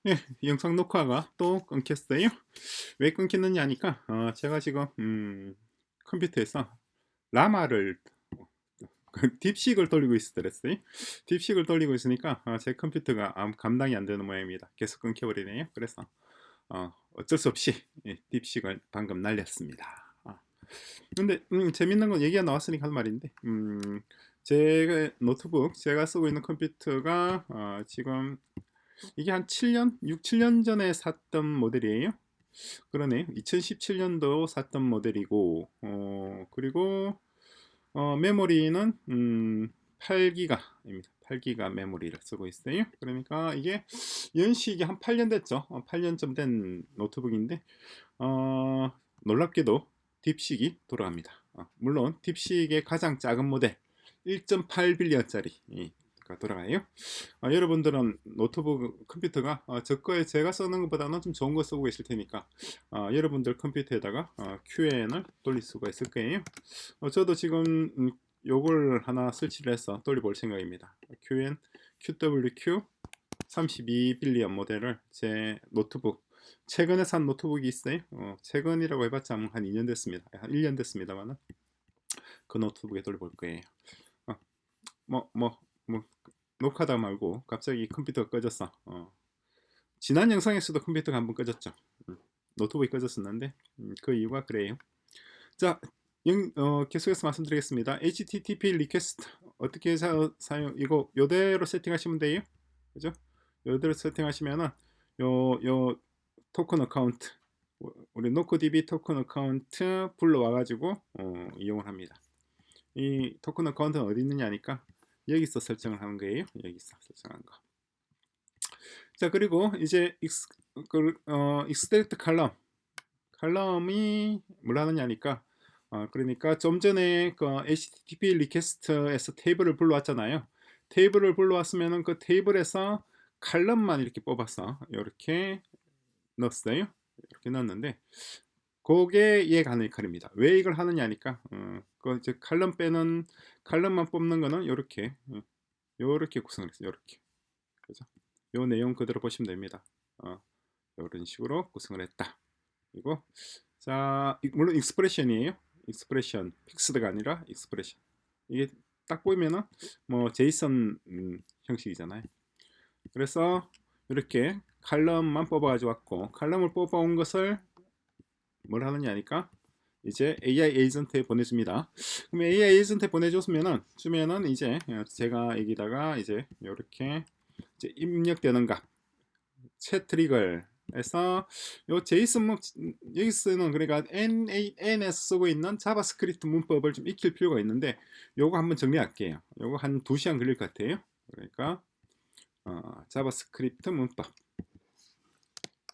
예, 영상 녹화가 또 끊겼어요. 왜 끊겼느냐 하니까 제가 지금 컴퓨터에서 라마를 딥식을 돌리고 있었어요. 딥식을 돌리고 있으니까 제 컴퓨터가 감당이 안 되는 모양입니다. 계속 끊겨버리네요. 그래서 어쩔 수 없이 딥식을 방금 날렸습니다. 근데 재밌는 건 얘기가 나왔으니까 한 말인데 제 노트북 제가 쓰고 있는 컴퓨터가 지금 이게 한 7년? 6, 7년 전에 샀던 모델이에요. 그러네. 2017년도 샀던 모델이고, 그리고, 메모리는, 8기가입니다. 8기가 메모리를 쓰고 있어요. 그러니까 이게 연식이 한 8년 됐죠. 8년쯤 된 노트북인데, 어, 놀랍게도 딥식이 돌아갑니다. 물론 딥식의 가장 작은 모델, 1.8빌리언짜리 가 돌아가요. 여러분들은 노트북 컴퓨터가 제가 쓰는 것보다는 좀 좋은 거 쓰고 계실 테니까 여러분들 컴퓨터에다가 QN을 돌릴 수가 있을 거예요. 저도 지금 요걸 하나 설치를 해서 돌려볼 생각입니다. QN QWQ 32빌리언 모델을 제 노트북 최근에 산 노트북이 있어요. 최근이라고 해봤자 한 2년 됐습니다. 한 1년 됐습니다만은 그 노트북에 돌려볼 거예요. 어, 뭐 녹화다 말고 갑자기 컴퓨터가 꺼졌어. 지난 영상에서도 컴퓨터가 한번 꺼졌죠. 노트북이 꺼졌었는데 그 이유가 그래요. 자, 계속해서 말씀드리겠습니다. HTTP 리퀘스트 어떻게 사용 이거 요대로 세팅하시면 돼요. 그죠? 요대로 세팅하시면은 요 토큰 어카운트 우리 노코DB 토큰 어카운트 불러와가지고 이용을 합니다. 이 토큰 어카운트는 어디 있느냐니까 여기서 설정을 하는 거예요. 여기서 설정한 거. 자, 그리고 이제 extract 칼럼이 뭘 하느냐니까 그러니까 좀 전에 그 HTTP 리퀘스트에서 테이블을 불러왔잖아요. 테이블을 불러왔으면은 그 테이블에서 칼럼만 이렇게 뽑아서 이렇게 넣었어요. 이렇게 넣었는데 그게 이해가 가는 역할입니다. 왜 이걸 하느냐니까 그 이제 칼럼만 뽑는 거는 이렇게 이렇게 구성을 했어요. 이렇게. 그죠? 요 내용 그대로 보시면 됩니다. 이런 식으로 구성을 했다. 그리고 자 물론 익스프레션이에요. 익스프레션 픽스드가 아니라 익스프레션. 이게 딱 보면은 뭐 제이슨 형식이잖아요. 그래서 이렇게 칼럼만 뽑아가지고 왔고 칼럼을 뽑아온 것을 뭘 하느냐니까 이제 AI 에이전트에 보내줍니다. 그럼 AI 에이전트에 주면은 이제 제가 여기다가 이제 이렇게 이제 입력되는 값, 채 트릭을 해서 요 제이슨 여기 쓰는 그러니까 N에서 쓰고 있는 자바스크립트 문법을 좀 익힐 필요가 있는데 요거 한번 정리할게요. 요거 한 2시간 걸릴 것 같아요. 그러니까 자바스크립트 문법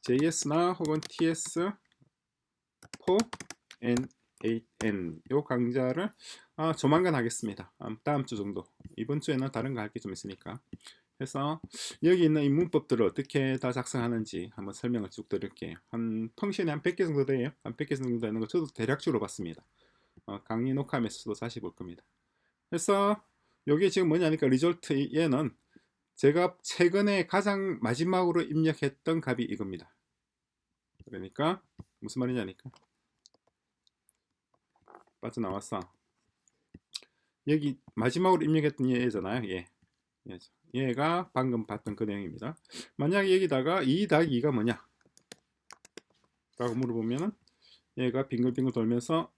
JS나 혹은 TS 4 N8N 요 강좌를 조만간 하겠습니다. 다음 주 정도. 이번 주에는 다른 거 할 게 좀 있으니까. 해서 여기 있는 이 문법들을 어떻게 다 작성하는지 한번 설명을 쭉 드릴게요. 한 펑션이 한 100개 정도 돼요. 한 100개 정도 되는 거 저도 대략적으로 봤습니다. 강의 녹화하면서도 다시 볼 겁니다. 그래서 여기 지금 뭐냐니까 리졸트 얘는 제가 최근에 가장 마지막으로 입력했던 값이 이겁니다. 그러니까 무슨 말이냐니까 빠져나왔어. 여기 마지막으로 입력했던 얘잖아요. 얘가 방금 봤던 그 내용입니다. 만약에 여기다가 2 더하기 2가 뭐냐 라고 물어보면은 얘가 빙글빙글 돌면서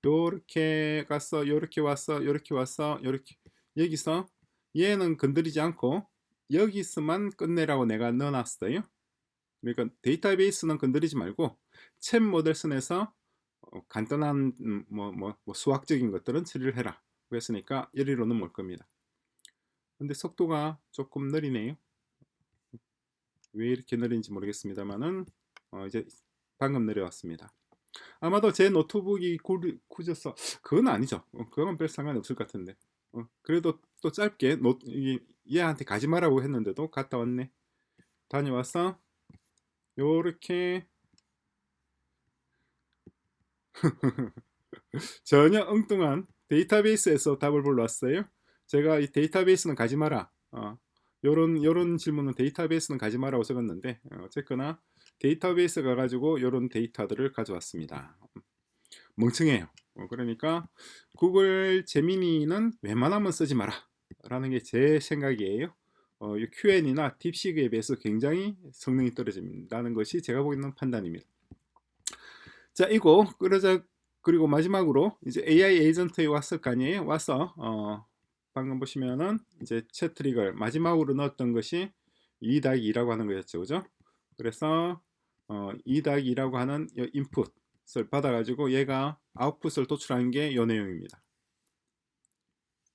요렇게 갔어 요렇게 왔어 요렇게 왔어 요렇게 여기서 얘는 건드리지 않고 여기서만 끝내라고 내가 넣어놨어요. 그러니까 데이터베이스는 건드리지 말고 챗 모델선에서 간단한 수학적인 것들은 처리를 해라 그랬으니까 여기로 넘어올 겁니다. 근데 속도가 조금 느리네요. 왜 이렇게 느린지 모르겠습니다만은 이제 방금 내려왔습니다. 아마도 제 노트북이 굳어서 그건 아니죠. 그건 별 상관이 없을 것 같은데. 그래도 또 짧게 얘한테 가지 마라고 했는데도 갔다 왔네. 다녀와서 요렇게 전혀 엉뚱한 데이터베이스에서 답을 불러왔어요. 제가 이 데이터베이스는 가지 마라. 요런 질문은 데이터베이스는 가지 마라고 적었는데 어쨌거나 데이터베이스 가가지고 요런 데이터들을 가져왔습니다. 멍청해요. 그러니까 구글 제미니는 웬만하면 쓰지 마라 라는 게 제 생각이에요. 이 QN이나 딥시크에 비해서 굉장히 성능이 떨어진다는 것이 제가 보이는 판단입니다. 자, 이거 그리고 마지막으로 이제 AI 에이전트에 왔을 거 아니에요. 와서 방금 보시면은 이제 챗 트릭을 마지막으로 넣었던 것이 2-2라고 하는 거였죠, 그죠? 그래서 2-2라고 하는 이 인풋을 받아가지고 얘가 아웃풋을 도출한 게 이 내용입니다.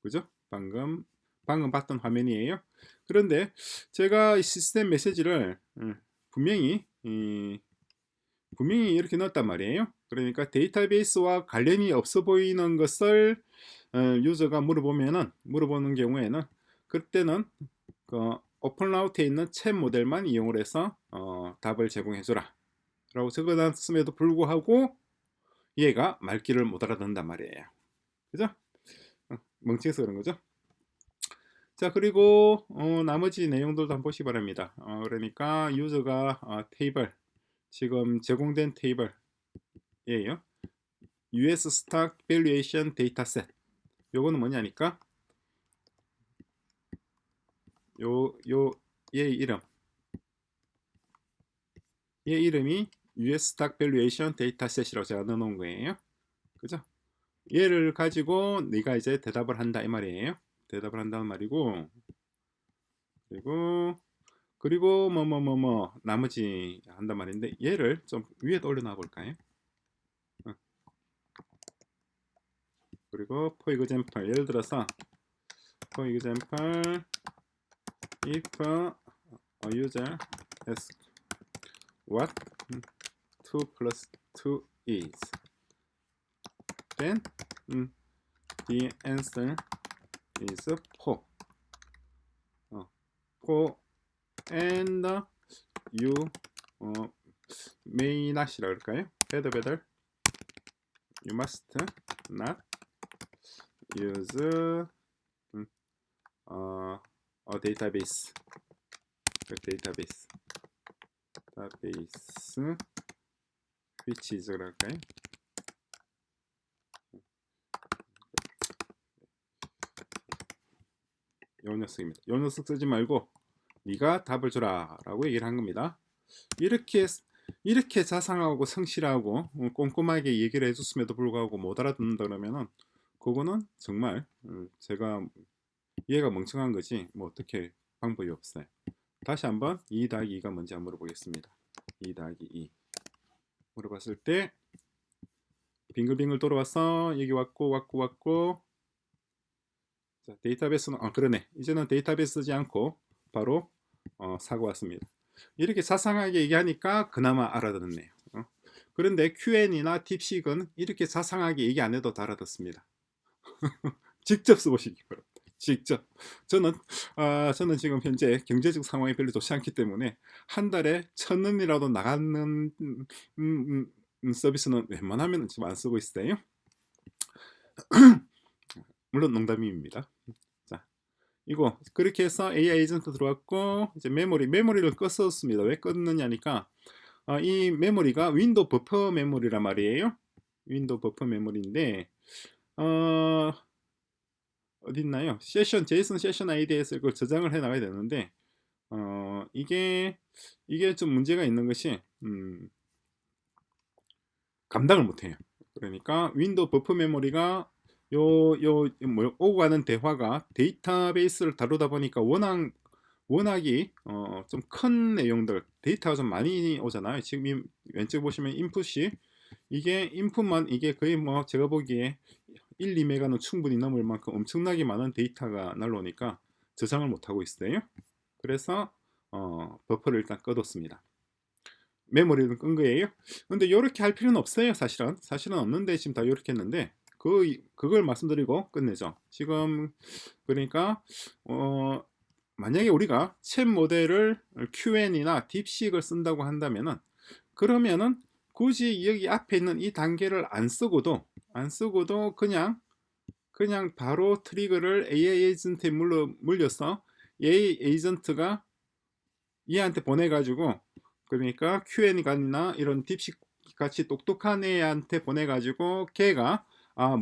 그죠? 방금 봤던 화면이에요. 그런데 제가 이 시스템 메시지를 분명히 이렇게 넣었단 말이에요. 그러니까 데이터베이스와 관련이 없어 보이는 것을 유저가 물어보는 경우에는 그때는 그 오픈라우트에 있는 챗 모델만 이용을 해서 답을 제공해줘라 라고 적어놨음에도 불구하고 얘가 말귀를 못 알아듣는단 말이에요. 그죠? 멍청해서 그런 거죠. 자, 그리고 나머지 내용들도 한번 보시기 바랍니다. 그러니까 유저가 테이블, 지금 제공된 테이블이에요. US 스탁 밸류에이션 데이터셋. 요거는 뭐냐니까 얘 이름이 US 스탁 밸류에이션 데이터셋이라고 제가 넣어놓은 거예요. 그죠? 얘를 가지고 네가 이제 대답을 한다 이 말이에요. 대답을 한다는 말이고, 그리고 나머지 한단 말인데 얘를 좀 위에 올려놔 볼까요? 그리고 for example, 예를 들어서 for example, if a user asks what 2 plus 2 is, then the answer is 4. 4 and you may not이라 그럴까요? better you must not use a database which is 그럴까요? 요 녀석입니다. 요 녀석 쓰지 말고 네가 답을 줘라 라고 얘기를 한 겁니다. 이렇게 자상하고 성실하고 꼼꼼하게 얘기를 해줬음에도 불구하고 못 알아듣는다 그러면은 그거는 정말 제가 얘가 멍청한 거지 뭐 어떻게 방법이 없어요. 다시 한번 2-2가 뭔지 한번 물어보겠습니다. 2-2 물어봤을 때 빙글빙글 돌아와서 여기 왔고 자, 데이터베이스는 그러네. 이제는 데이터베이스 쓰지 않고 바로 사고 왔습니다. 이렇게 자상하게 얘기하니까 그나마 알아듣네요. 그런데 QN이나 딥식은 이렇게 자상하게 얘기 안 해도 다 알아듣습니다. 직접 써보시기 바랍니다. 직접. 저는 지금 현재 경제적 상황이 별로 좋지 않기 때문에 한 달에 1,000원이라도 나가는 서비스는 웬만하면 지금 안 쓰고 있어요. 물론 농담입니다. 자, 이거 그렇게 해서 AI 에이전트 들어왔고 이제 메모리를 껐었습니다. 왜 껐느냐니까 이 메모리가 윈도우 버퍼 메모리란 말이에요. 윈도우 버퍼 메모리인데 어디 있나요? 제이슨 세션 아이디에서 이걸 저장을 해 나가야 되는데 이게 좀 문제가 있는 것이 감당을 못해요. 그러니까 윈도우 버퍼 메모리가 오고 가는 대화가 데이터베이스를 다루다 보니까 워낙이 좀 큰 내용들 데이터가 좀 많이 오잖아요. 지금 왼쪽 보시면 인풋이 인풋만 거의 뭐 제가 보기에 1-2메가는 충분히 넘을 만큼 엄청나게 많은 데이터가 날라오니까 저장을 못하고 있어요. 그래서 버퍼를 일단 꺼뒀습니다. 메모리를 끈 거예요. 근데 이렇게 할 필요는 없어요. 사실은 없는데 지금 다 이렇게 했는데 그걸 말씀드리고 끝내죠. 지금 그러니까 만약에 우리가 챗 모델을 QN이나 딥식을 쓴다고 한다면은 그러면은 굳이 여기 앞에 있는 이 단계를 안 쓰고도 그냥 바로 트리거를 AI 에이전트에 물려서 A 에이전트가 얘한테 보내가지고, 그러니까 Q&A나 이런 딥식 같이 똑똑한 애한테 보내가지고 걔가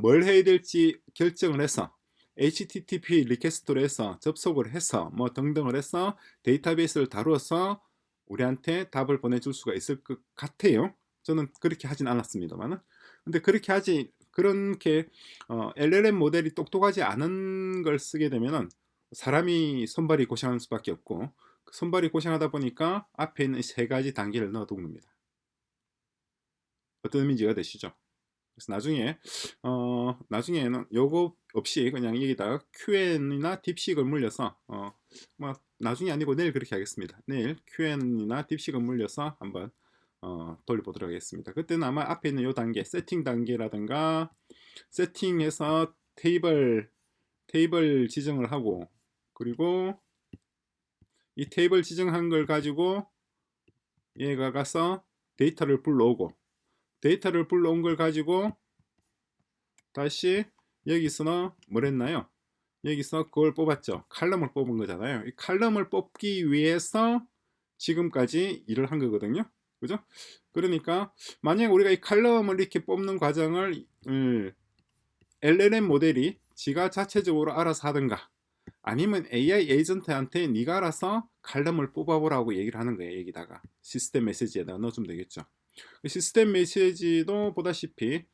뭘 해야 될지 결정을 해서 HTTP 리퀘스트를 해서 접속을 해서 뭐 등등을 해서 데이터베이스를 다루어서 우리한테 답을 보내줄 수가 있을 것 같아요. 저는 그렇게 하진 않았습니다만은. 근데 그렇게 LLM 모델이 똑똑하지 않은 걸 쓰게 되면은 사람이 손발이 고생하는 수밖에 없고, 그 손발이 고생하다 보니까 앞에 있는 세 가지 단계를 넣어둔 겁니다. 어떤 의미인지 이해되시죠? 그래서 나중에는 요거 없이 그냥 여기다가 Q&A나 딥식을 물려서 뭐 나중에 아니고 내일 그렇게 하겠습니다. 내일 Q&A나 딥식을 물려서 한번 돌려보도록 하겠습니다. 그때는 아마 앞에 있는 요 단계, 세팅 단계라든가 세팅해서 테이블 지정을 하고, 그리고 이 테이블 지정한 걸 가지고 얘가 가서 데이터를 불러오고, 데이터를 불러온 걸 가지고 다시 여기서는 뭘 했나요? 여기서 그걸 뽑았죠. 칼럼을 뽑은 거잖아요. 이 칼럼을 뽑기 위해서 지금까지 일을 한 거거든요. 그죠? 그러니까 만약 우리가 이 칼럼을 이렇게 뽑는 과정을 LLM 모델이 지가 자체적으로 알아서 하든가, 아니면 AI 에이전트한테 네가 알아서 칼럼을 뽑아보라고 얘기를 하는 거예요. 여기다가 시스템 메시지에다 넣어주면 되겠죠. 시스템 메시지도 보다시피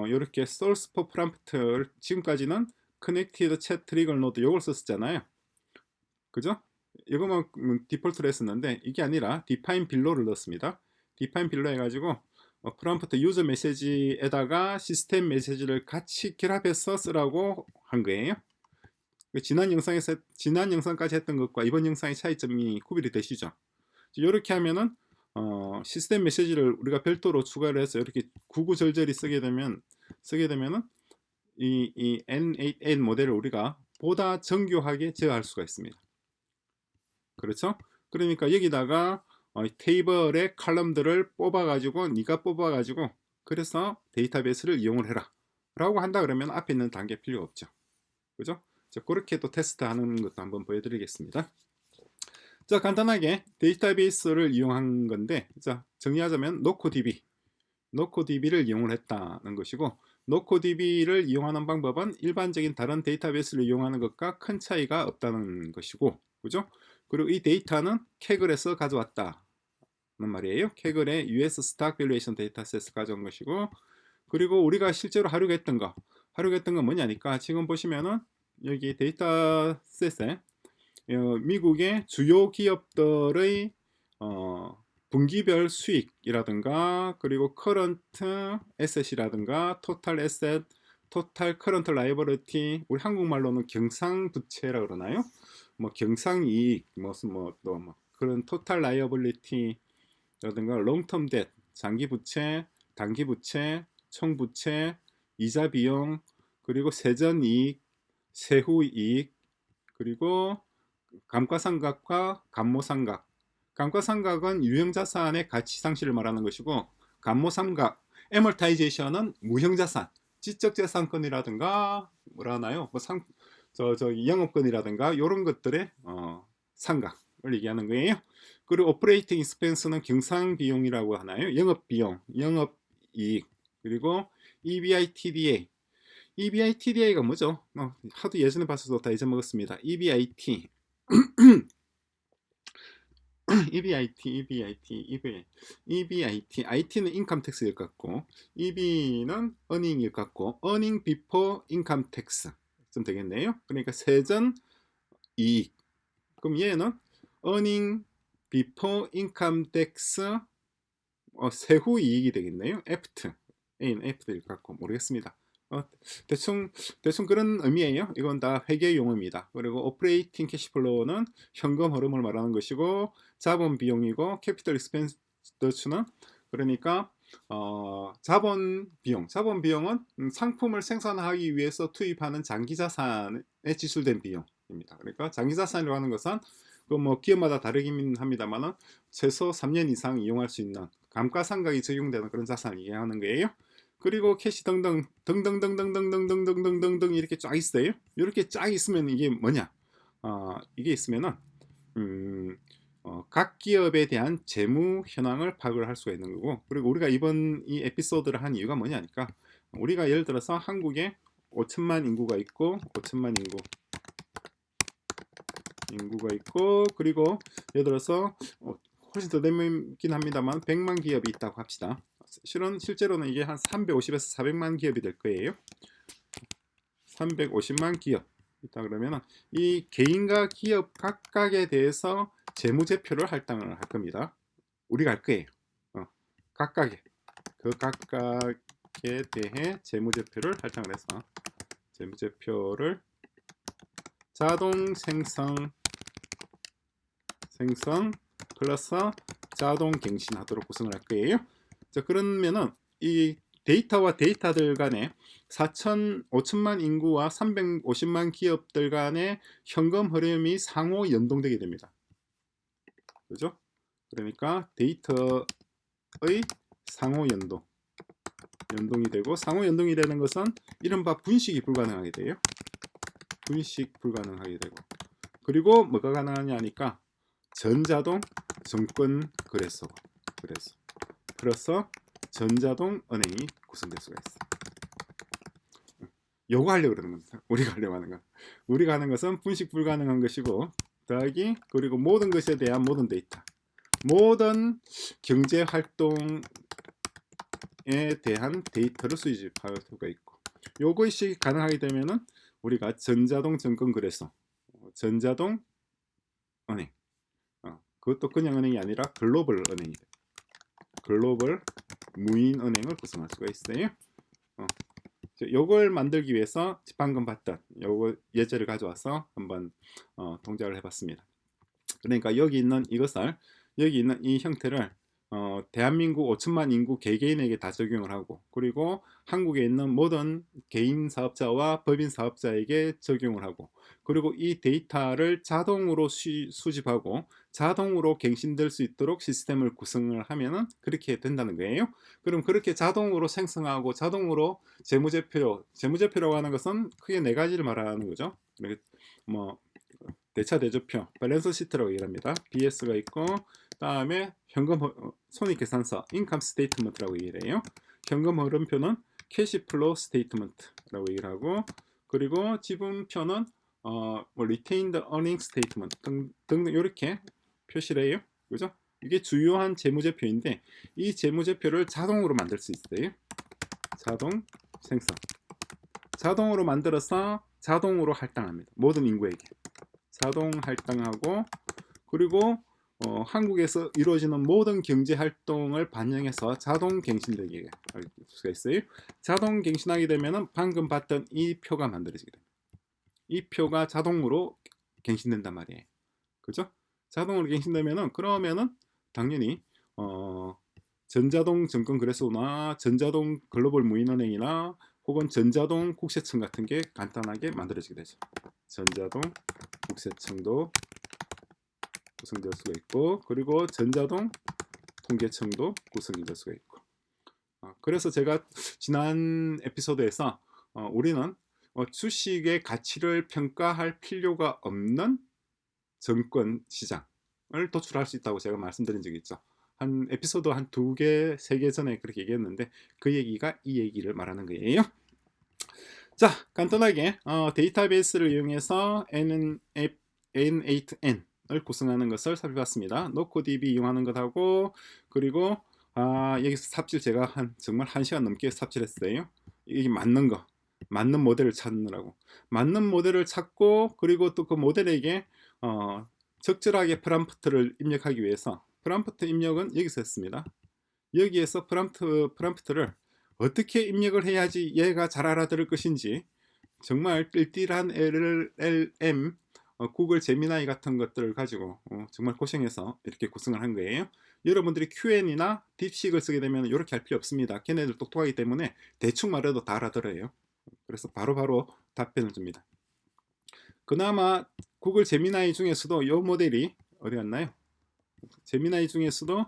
이렇게 source for prompt를 지금까지는 connected chat trigger node 이걸 썼잖아요. 그죠? 이거만 디폴트로 했었는데 이게 아니라 define below를 넣었습니다. define below 해가지고 프롬프트 유저 메시지에다가 시스템 메시지를 같이 결합해서 쓰라고 한 거예요. 지난 영상까지 했던 것과 이번 영상의 차이점이 구별이 되시죠? 이렇게 하면은 시스템 메시지를 우리가 별도로 추가를 해서 이렇게 구구절절히 쓰게 되면은 이 N8N 모델을 우리가 보다 정교하게 제어할 수가 있습니다. 그렇죠? 그러니까 여기다가 테이블의 칼럼들을 네가 뽑아가지고 그래서 데이터베이스를 이용을 해라 라고 한다 그러면 앞에 있는 단계 필요 없죠. 그죠? 자, 그렇게 또 테스트하는 것도 한번 보여드리겠습니다. 자, 간단하게 데이터베이스를 이용한 건데, 자, 정리하자면 노코DB를 이용을 했다는 것이고, 노코DB를 이용하는 방법은 일반적인 다른 데이터베이스를 이용하는 것과 큰 차이가 없다는 것이고, 그죠? 그리고 이 데이터는 캐글에서 가져왔다는 말이에요. 캐글의 US 스탁 밸류에이션 데이터셋을 가져온 것이고, 그리고 우리가 실제로 하려고 했던 건 뭐냐니까 지금 보시면은 여기 데이터셋에 미국의 주요 기업들의 분기별 수익이라든가, 그리고 커런트 에셋이라든가, 토탈 에셋, 토탈 커런트 라이어빌리티, 우리 한국말로는 경상부채라 그러나요? 뭐 경상이익, 또 그런 토탈 라이어빌리티라든가, 롱텀 뎃, 장기부채, 단기부채, 총부채, 이자 비용, 그리고 세전이익, 세후이익, 그리고 감가상각과 감모상각. 감가상각은 유형자산의 가치 상실을 말하는 것이고, 감모상각, 애멀타이제이션은 무형자산, 지적재산권이라든가 뭐라나요? 영업권이라든가 이런 것들의 상각을 얘기하는 거예요. 그리고 오퍼레이팅 익스펜스는 경상비용이라고 하나요? 영업비용, 영업이익, 그리고 EBITDA가 뭐죠? 하도 예전에 봤어도 다 잊어먹었습니다. EBIT IT는 인컴 텍스일 것 같고, EB는 earning일 것 같고, earning before income tax 좀 되겠네요. 그러니까 세전 이익. 그럼 얘는 earning before income tax 세후 이익이 되겠네요. A는 F일 것 같고 모르겠습니다. 대충 그런 의미예요. 이건 다 회계 용어입니다. 그리고 오퍼레이팅 캐시플로우는 현금 흐름을 말하는 것이고, 자본 비용이고, 캐피털 익스펜디처는 그러니까 자본 비용은 상품을 생산하기 위해서 투입하는 장기 자산에 지출된 비용입니다. 그러니까 장기 자산이라고 하는 것은 뭐 기업마다 다르긴 합니다만은 최소 3년 이상 이용할 수 있는 감가상각이 적용되는 그런 자산을 얘기하는 거예요. 그리고 캐시 등등 이렇게 쫙 있어요. 이렇게 쫙 있으면 이게 뭐냐? 이게 있으면은 각 기업에 대한 재무 현황을 파악을 할 수가 있는 거고, 그리고 우리가 이번 이 에피소드를 한 이유가 뭐냐니까, 우리가 예를 들어서 한국에 5천만 인구가 있고, 5천만 인구가 있고, 그리고 예를 들어서 훨씬 더 되긴 합니다만 100만 기업이 있다고 합시다. 실제로는 이게 한 350에서 400만 기업이 될 거예요. 350만 기업 있다 그러면 이 개인과 기업 각각에 대해서 재무제표를 할당을 할 겁니다. 우리가 할 거예요. 각각에 대해 재무제표를 할당을 해서 재무제표를 자동 생성 플러스 자동 갱신하도록 구성을 할 거예요. 자, 그러면은 이 데이터와 데이터들 간에 5천만 인구와 350만 기업들 간의 현금 흐름이 상호 연동되게 됩니다. 그죠? 그러니까 데이터의 상호 연동이 되고, 상호 연동이 되는 것은 이른바 분식이 불가능하게 돼요. 분식 불가능하게 되고, 그리고 뭐가 가능하냐 하니까 전자동 증권 거래소 플러스 전자동 은행이 구성될 수가 있어. 요거 하려고 그러는 겁니다. 우리가 하려고 하는 건. 우리가 하는 것은 분식 불가능한 것이고, 더하기 그리고 모든 것에 대한 모든 데이터, 모든 경제 활동에 대한 데이터를 수집할 수가 있고, 요것이 가능하게 되면은 우리가 전자동 증권 거래소, 전자동 은행, 그것도 그냥 은행이 아니라 글로벌 은행이 돼. 글로벌 무인 은행을 구성할 수가 있어요. 요걸 만들기 위해서 방금 봤던 요거 예제를 가져와서 한번 동작을 해봤습니다. 그러니까 여기 있는 이 형태를 대한민국 5천만 인구 개개인에게 다 적용을 하고, 그리고 한국에 있는 모든 개인 사업자와 법인 사업자에게 적용을 하고, 그리고 이 데이터를 자동으로 수집하고 자동으로 갱신될 수 있도록 시스템을 구성을 하면은 그렇게 된다는 거예요. 그럼 그렇게 자동으로 생성하고 자동으로 재무제표라고 하는 것은 크게 네 가지를 말하는 거죠. 뭐 대차대조표, 밸런스 시트라고 얘기합니다. BS가 있고, 다음에 현금 손익계산서, 인컴 스테이트먼트라고 얘기를 해요. 현금 흐름표는 캐시 플로우 스테이트먼트라고 얘기를 하고, 그리고 지분표는 리테인드 어닝 스테이트먼트 등등 이렇게 표시를 해요. 그죠? 이게 주요한 재무제표인데, 이 재무제표를 자동으로 만들 수 있어요. 자동 생성. 자동으로 만들어서 자동으로 할당합니다. 모든 인구에게. 자동 할당하고, 그리고 한국에서 이루어지는 모든 경제 활동을 반영해서 자동 갱신되게 할 수가 있어요. 자동 갱신하게 되면은 방금 봤던 이 표가 만들어지게 됩니다. 이 표가 자동으로 갱신된단 말이에요. 그죠? 자동으로 갱신되면은 그러면은 당연히 전자동 증권거래소나 전자동 글로벌 무인은행이나 혹은 전자동 국세청 같은 게 간단하게 만들어지게 되죠. 전자동 국세청도 구성될 수가 있고, 그리고 전자동 통계청도 구성이 될 수가 있고. 그래서 제가 지난 에피소드에서 우리는 주식의 가치를 평가할 필요가 없는 증권 시장을 도출할 수 있다고 제가 말씀드린 적이 있죠. 한 에피소드 한 2개, 3개 전에 그렇게 얘기했는데, 그 얘기가 이 얘기를 말하는 거예요. 자, 간단하게 데이터베이스를 이용해서 N8N을 구성하는 것을 살펴봤습니다. NocoDB 이용하는 것하고, 그리고 여기서 삽질 제가 정말 1시간 넘게 삽질했어요. 이게 맞는 모델을 찾느라고. 맞는 모델을 찾고, 그리고 또 그 모델에게 적절하게 프롬프트를 입력하기 위해서, 프롬프트 입력은 여기서 했습니다. 여기에서 프롬프트를 어떻게 입력을 해야지 얘가 잘 알아들을 것인지, 정말 띨띨한 LLM, 구글 제미나이 같은 것들을 가지고 정말 고생해서 이렇게 구성을 한 거예요. 여러분들이 Q&A나 딥식을 쓰게 되면 이렇게 할 필요 없습니다. 걔네들 똑똑하기 때문에 대충 말해도 다 알아들어요. 그래서 바로바로 답변을 줍니다. 그나마 구글 제미나이 중에서도 이 모델이 어디 갔나요? 제미나이 중에서도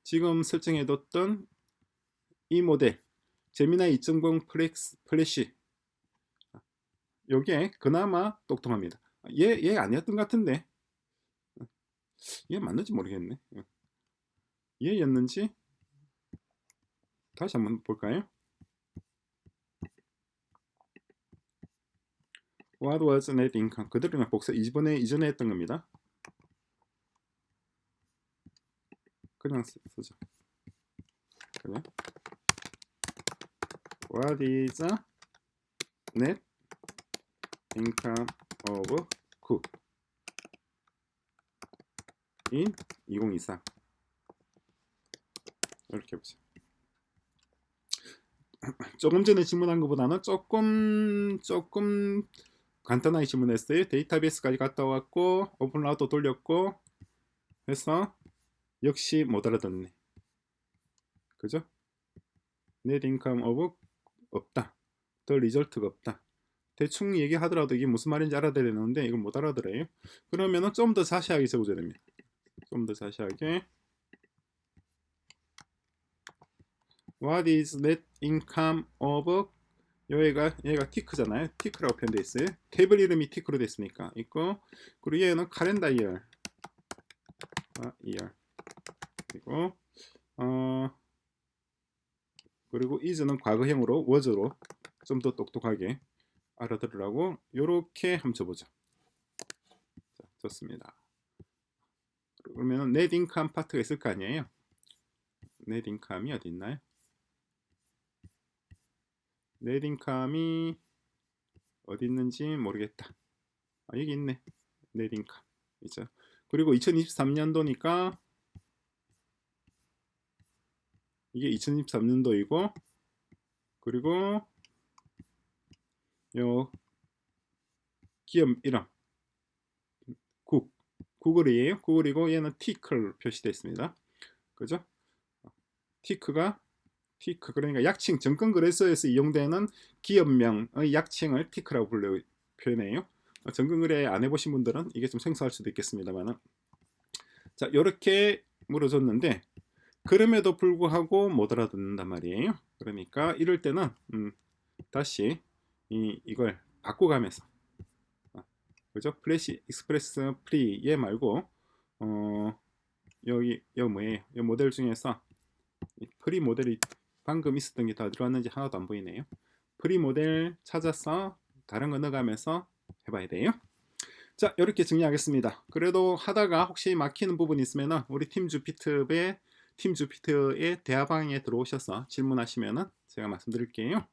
지금 설정해뒀던 이 모델 제미나이 2.0 플래시, 요게 그나마 똑똑합니다. 얘 아니었던 것 같은데. 얘 맞는지 모르겠네. 얘였는지 다시 한번 볼까요? What was net income? 그대로 그냥 복사 이전에 했던 겁니다. 그냥 쓰죠. 그냥 What is net income of cook in 2023? 이렇게 보죠. 조금 전에 질문한 것보다는 조금 간단하게 질문했어요. 데이터베이스까지 갔다 왔고 오픈라우터 돌렸고 해서 역시 못 알아듣네. 그죠? net income of 없다. 더 리절트가 없다. 대충 얘기하더라도 이게 무슨 말인지 알아들어야 되는데 이걸 못 알아들어요. 그러면은 좀 더 자세하게 적어줘야 됩니다. 좀 더 자세하게 What is net income of 얘가 티크잖아요. 티크라고 표현되어 있어요. 테이블 이름이 티크로 됐으니까 있고 그리고 얘는 칼렌더 이어 그리고 그리고 is는 과거형으로 was로 좀 더 똑똑하게 알아들으라고 요렇게 한번 줘보죠. 자, 좋습니다. 그러면 net income 파트가 있을 거 아니에요. net income이 어디 있나요? net income이 어디 있는지 모르겠다. 여기 있네. net income 있죠. 그리고 2023년도니까 이게 2023년도이고 그리고 요 기업 이름 구글이에요. 구글이고 얘는 티크로 표시되어 있습니다. 그죠? 티크 그러니까 약칭 정권거래소에서 이용되는 기업명의 약칭을 티크라고 표현해요. 정권거래 안 해보신 분들은 이게 좀 생소할 수도 있겠습니다만 자 이렇게 물어줬는데 그럼에도 불구하고 못 알아듣는단 말이에요. 그러니까 이럴 때는 다시 이걸 바꿔가면서 그죠? 플래시 익스프레스 프리 얘 말고 여기 뭐예요? 이 모델 중에서 프리 모델이 방금 있었던 게 다 들어왔는지 하나도 안 보이네요. 프리 모델 찾아서 다른 거 넣어가면서 해봐야 돼요. 자 이렇게 정리하겠습니다. 그래도 하다가 혹시 막히는 부분이 있으면 우리 팀 주피터의 대화방에 들어오셔서 질문하시면 제가 말씀드릴게요.